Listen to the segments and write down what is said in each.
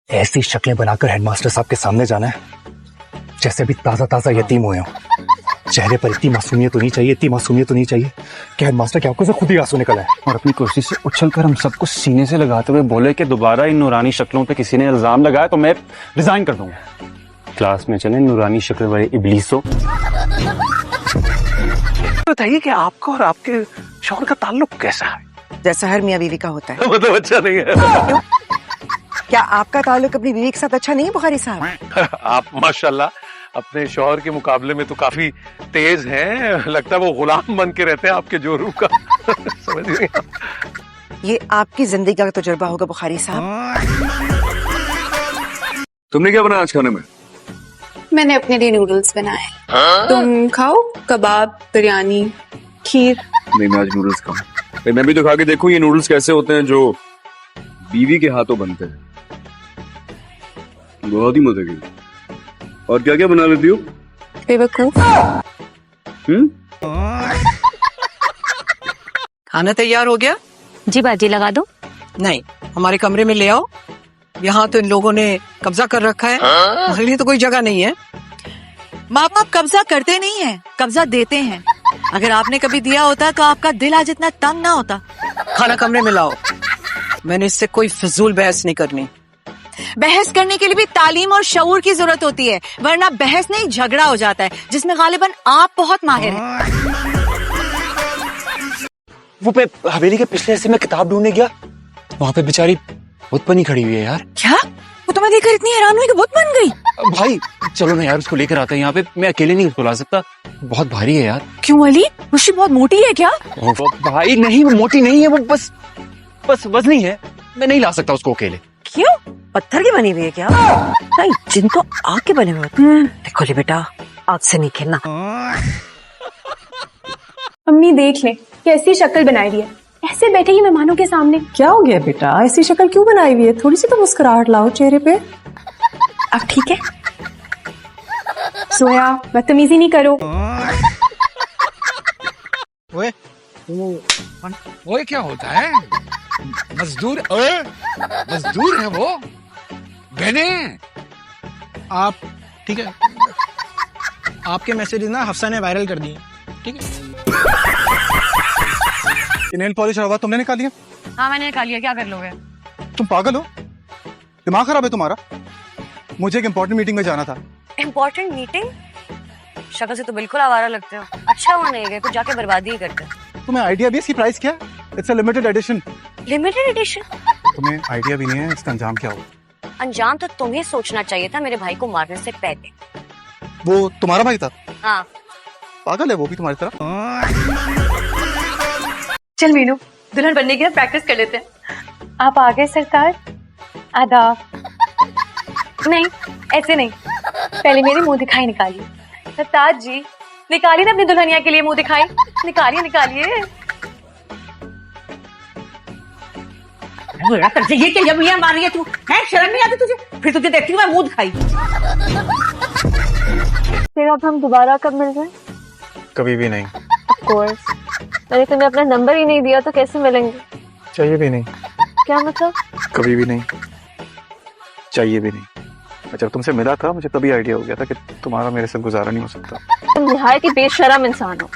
ऐसी शक्लें बनाकर हेडमास्टर साहब के सामने जाना है जैसे अभी ताजा ताजा यतीम हुए हो। चेहरे पर इतनी मासूमियत होनी चाहिए, इतनी मासूमियत होनी चाहिए कि हेडमास्टर की आंखों से खुद ही आंसू निकल आए और अपनी कुर्सी से उछलकर हम सबको सीने से लगाते हुए बोले कि दोबारा इन नूरानी शक्लों पे किसी ने इल्जाम लगाया तो मैं रिजाइन कर दूंगा। क्लास में चले नूरानी शक्ल वाले इब्लीसो। बताइए कि आपका और आपके शौहर का ताल्लुक कैसा है? जैसा हर मियाँ बीवी का होता है। मतलब अच्छा नहीं है। क्या आपका ताल्लुक अपनी बीवी के साथ अच्छा नहीं है बुखारी साहब? आप माशाल्लाह अपने शौहर के मुकाबले में तो काफी तेज हैं। लगता है वो गुलाम बन के रहते हैं आपके जोरू का। समझ गए? ये आपकी जिंदगी का तजुर्बा होगा बुखारी साहब। तुमने क्या बनाया आज खाने में? मैंने अपने लिए नूडल्स बनाए। तुम खाओ कबाब, बिरयानी, खीर। नहीं, मैं आज नूडल्स खाऊं। मैं भी तो खा के देखूं ये नूडल्स कैसे होते हैं जो बीवी के हाथों बनते हैं। बहुत ही मजे की। और क्या क्या बना लेती हो? बेवकूफ। खाना तैयार हो गया? जी बाजी लगा दो। नहीं, हमारे कमरे में ले आओ। यहाँ तो इन लोगों ने कब्जा कर रखा है। हमारे लिए तो कोई जगह नहीं है। माँ बाप कब्जा करते नहीं है, कब्जा देते हैं। अगर आपने कभी दिया होता तो आपका दिल आज इतना तंग ना होता। खाना कमरे में लाओ। मैंने इससे कोई फिजूल बहस नहीं करनी। बहस करने के लिए भी तालीम और शऊर की जरूरत होती है, वरना बहस नहीं झगड़ा हो जाता है, जिसमें गालिबन आप बहुत माहिर हैं। वो पे हवेली के पिछले हिस्से में किताब ढूंढने गया, वहाँ पे बेचारी बुत बनी खड़ी हुई है यार। क्या? वो तुम्हें देखकर इतनी हैरान हुई कि बुत बन गई? भाई चलो ना यार, उसको लेकर आते हैं यहाँ पे। मैं अकेले नहीं उसको ला सकता, बहुत भारी है यार। क्यों अली, मुझे बहुत मोटी है क्या? भाई नहीं, वो मोटी नहीं है, वो बस वजनी है। मैं नहीं ला सकता उसको अकेले। क्यों? पत्थर की बनी हुई है क्या? नहीं, जिन तो आग के बने हुए हैं। देखो ले बेटा, आग से नहीं खेलना। अम्मी देख ले कैसी शक्ल बनाई हुई है, ऐसे बैठेगी मेहमानों के सामने। क्या हो गया बेटा, ऐसी शक्ल क्यों बनाई हुई है? थोड़ी सी तो मुस्कुराहट लाओ चेहरे पे। अब ठीक है? सोया, बदतमीजी नहीं करो। ओए क्या होता है? मजदूर मजदूर है वो। बहने आप ठीक है? आपके मैसेजेस ना हफ्सा ने वायरल कर दिए, ठीक है? नेल पॉलिश हवा तुमने निकाल लिया? हाँ मैंने निकाल लिया, क्या कर लोगे? तुम पागल हो? दिमाग खराब है तुम्हारा? मुझे एक इम्पोर्टेंट मीटिंग में जाना था। Important meeting? शक्ल से तो बिल्कुल आवारा लगते हो। अच्छा वो नहीं गए, कुछ जाके बर्बादी ही करते हो। तुम्हें आइडिया भी है इसकी प्राइस क्या है? It's a limited edition. Limited edition? तुम्हें आइडिया भी नहीं है इसका अंजाम क्या होगा? अंजाम तो तुम्हें सोचना चाहिए था मेरे भाई को मारने से पहले। वो तुम्हारा भाई था? हाँ। पागल है वो भी तुम्हारी तरह। चल मीनू, दुल्हन बनने की प्रैक्टिस कर लेते हैं। आप आ गए सरकार। आदाब। नहीं ऐसे नहीं, पहले मेरी मुंह दिखाई निकालिए। सरताज जी निकालिए ना अपनी दुल्हनिया के लिए मुंह दिखाई। निकालिए निकालिए। ये क्या जब मार रही है तू? है शर्म नहीं आती तुझे? फिर तुझे देखती हूँ मैं मुंह दिखाई। फिर अब हम दोबारा कब मिल रहे? कभी भी नहीं। Of course. मैंने तुम्हें अपना नंबर ही नहीं दिया तो कैसे मिलेंगे? चाहिए भी नहीं। क्या मतलब? कभी भी नहीं, चाहिए भी नहीं। जब तुमसे मिला था मुझे तभी आइडिया हो गया था कि तुम्हारा मेरे से गुजारा नहीं हो सकता। तुम निहायत ही बेशरम इंसान हो।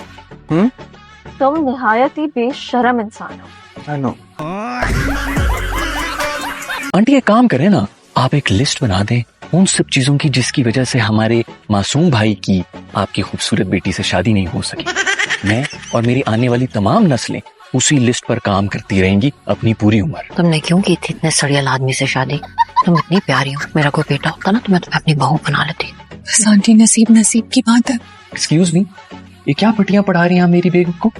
तुम निहायत ही बेशरम इंसान हो। I know. आंटी एक काम करें ना, आप एक लिस्ट बना दें उन सब चीजों की जिसकी वजह से हमारे मासूम भाई की आपकी खूबसूरत बेटी से शादी नहीं हो सकी। मैं और मेरी आने वाली तमाम नस्लें उसी लिस्ट पर काम करती रहेंगी अपनी पूरी उम्र। तुमने क्यों की थी इतने सड़ियल आदमी से शादी? तुम इतनी प्यारी हो, मेरा कोई बेटा होता ना तो मैं तुम्हें अपनी बहू बना लेती। बस आंटी नसीब की बात है। एक्सक्यूज मी, ये क्या पटियां पढ़ा रही हैं मेरी बेगम को?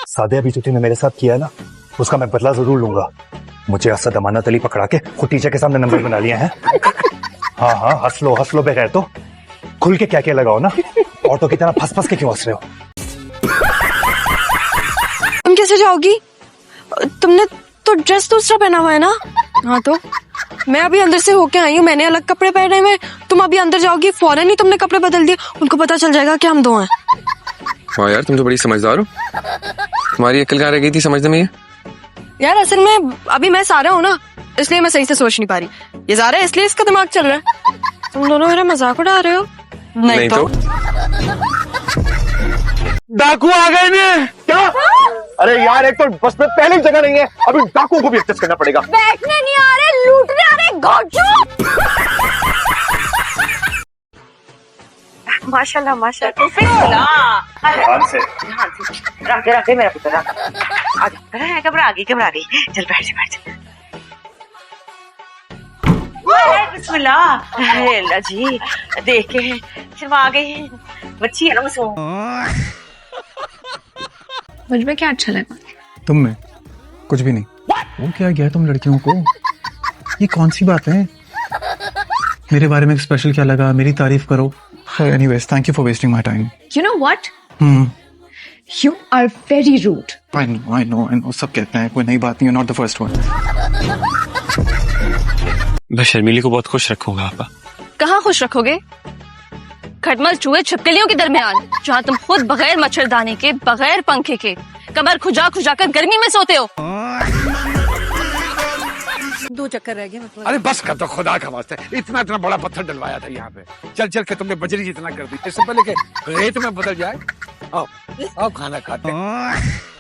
सादे अभी जो तुमने मेरे साथ किया ना, उसका मैं बदला जरूर लूंगा। मुझे असद अमानत अली पकड़ा के खुद टीचर के सामने नंबर बना लिया है। हाँ हंस लो बगैर तो खुल के क्या लगाओ ना। ऑटो की तरह फंस के क्यों हंस रहे हो? तुम कैसे जाओगी? तुमने तो ड्रेस दूसरा पहना हुआ है ना? हाँ तो मैं अभी अंदर से होके आई हूँ, मैंने अलग कपड़े पहने हुए। तुम अभी अंदर जाओगी, फौरन ही तुमने कपड़े बदल दिए, उनको पता चल जाएगा कि हम दो हैं। वाह यार, तुम तो बड़ी समझदार हो। तुम्हारी अक्ल कहाँ रह गई थी समझने में? यार असल में अभी मैं सारा हूँ ना, इसलिए मैं सही से सोच नहीं पा रही। ये ज़ारा है इसलिए इसका दिमाग चल रहा है। तुम दोनों मेरा मजाक उड़ा रहे हो? नहीं तो डाकू आ गए ने क्या? अरे यार एक तो बस में पहले जगह नहीं है, अभी डाकू को भी एडजस्ट करना पड़ेगा। बैठने नहीं आ रहे, लूटने आ रहे, गौचू। माशाल्लाह माशाल्लाह। राधे राधे मेरा पुत्र राधे। घबरा गई। चल बैठ जा। बिस्मिल्लाह। अल्लाह जी देख के शर्मा गई, बच्ची है ना मासूम। मुझ में क्या अच्छा लगा? तुम में कुछ भी नहीं। वो क्या गया तुम लड़कियों को? ये कौन सी बात है? मेरे बारे में स्पेशल क्या लगा? मेरी तारीफ करो। Anyways, thank you for wasting my time. You know what? You are very rude. I know, सब कहते हैं, कोई नई बात नहीं, you're not the first one। मैं शर्मीली को बहुत खुश रखूंगा आपा। कहाँ खुश रखोगे? खटमल चूहे छिपकलियों के दरमियान, जहाँ तुम खुद बगैर मच्छरदानी के, बगैर पंखे के, कमर खुजा कर गर्मी में सोते हो। 2 चक्कर रह गए मतलब। अरे बस कर दो खुदा का वास्ते, इतना बड़ा पत्थर डलवाया था यहाँ पे, चल के तुमने बजरी जितना कर दी, इससे पहले कि रेत में बदल जाए। आओ खाना खाते हैं।